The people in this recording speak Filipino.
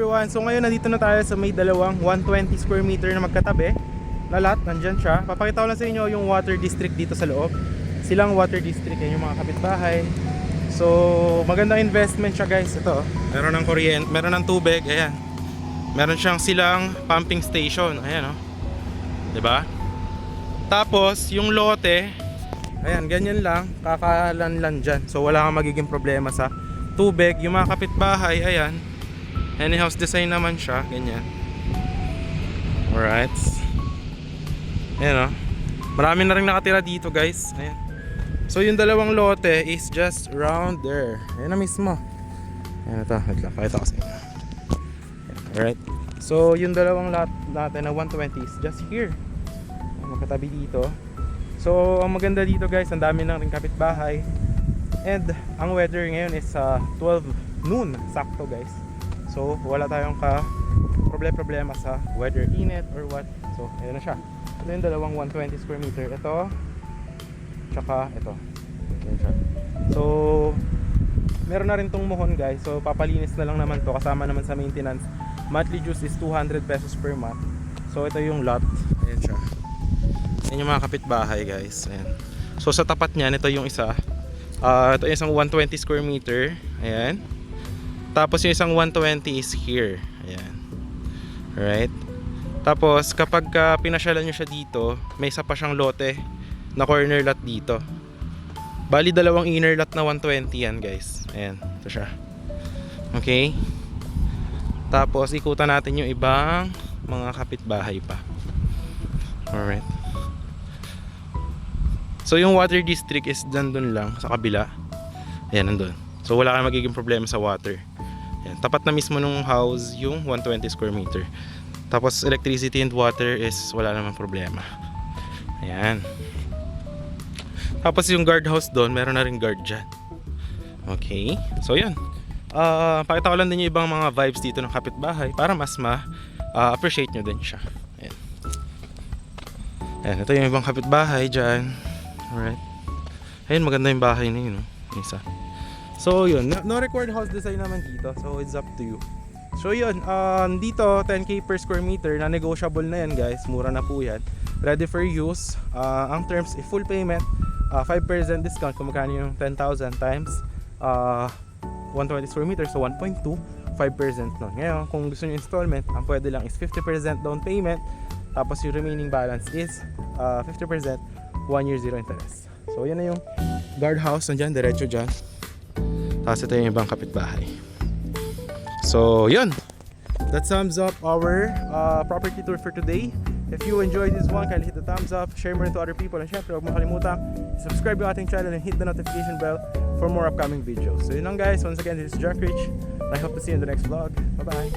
everyone? So ngayon nandito na tayo sa may dalawang 120 square meter na magkatabi na lot, nandyan siya. Papakita ko lang sa inyo yung water district dito sa loob. Silang water district, yan yung mga kapitbahay. So magandang investment siya guys. Ito, meron ng kuryente, meron ng tubig, ayan. Meron siyang silang pumping station, ayan oh. 'Di ba? Tapos yung lote, ayan, ganyan lang, kakalanlan dyan. So wala kang magiging problema sa tubig. Yung mga kapitbahay, ayan, any house design naman siya, ganyan. Alright. Ayan o, marami na rin nakatira dito guys. Ayan. So yung dalawang lote is just around there. Ayan na mismo. Ayan ito, pakita ko sa inyo. Alright. So yung dalawang lot natin na 120 is just here. Magkatabi dito. So ang maganda dito guys, ang dami na rin kapitbahay. And ang weather ngayon is 12 noon, sakto guys. So wala tayong problema sa weather, init or what. So ayun na siya. Ito yung dalawang 120 square meter. Ito, tsaka ito. Ayun siya. So meron na rin tong muhon guys. So papalinis na lang naman to, kasama naman sa maintenance. Monthly dues is 200 pesos per month. So ito yung lot. Ayun siya. Yan yung mga kapitbahay guys. Ayan. So sa tapat niyan, ito yung isa. Ito yung isang 120 square meter. Ayan. Tapos yung isang 120 is here. Ayan. Alright. Tapos kapag pinasyalan nyo siya dito, may isa pa siyang lote na corner lot dito. Bali dalawang inner lot na 120 yan guys. Ayan. Ito siya. Okay. Tapos ikutan natin yung ibang mga kapitbahay pa. Alright. So yung water district is nandun lang sa kabila. Ayan, nandun. So wala kang magiging problema sa water. Ayan, tapat na mismo nung house yung 120 square meter. Tapos electricity and water is wala namang problema. Ayan. Tapos yung guardhouse doon, meron na rin guard dyan. Okay. So yun. Pakita ko lang din yung ibang mga vibes dito ng kapitbahay para mas appreciate nyo din siya. Ayan. Ayan, ito yung ibang kapitbahay dyan. Alright. Ayun, maganda yung bahay na yun, no? Isa. So yun, no required house design naman dito. So it's up to you. So yun, dito 10k per square meter na negotiable na yan guys. Mura na po yan. Ready for use. Ang terms, full payment, 5% discount kung magkano yung 10,000 times 120 square meter. So 1.2, 5% nun. Ngayon, kung gusto nyo installment, ang pwede lang is 50% down payment. Tapos yung remaining balance is 50%, 1 year 0 interest. So yan na yung guardhouse nandyan, diretso dyan. Tapos ito yung ibang kapitbahay. So yun, that sums up our property tour for today. If you enjoyed this one, kindly hit the thumbs up, share mo rin to other people, and syempre huwag mo kalimutan subscribe yung ating channel and hit the notification bell for more upcoming videos. So yun lang guys, once again, this is Jack Rich and I hope to see you in the next vlog. Bye bye.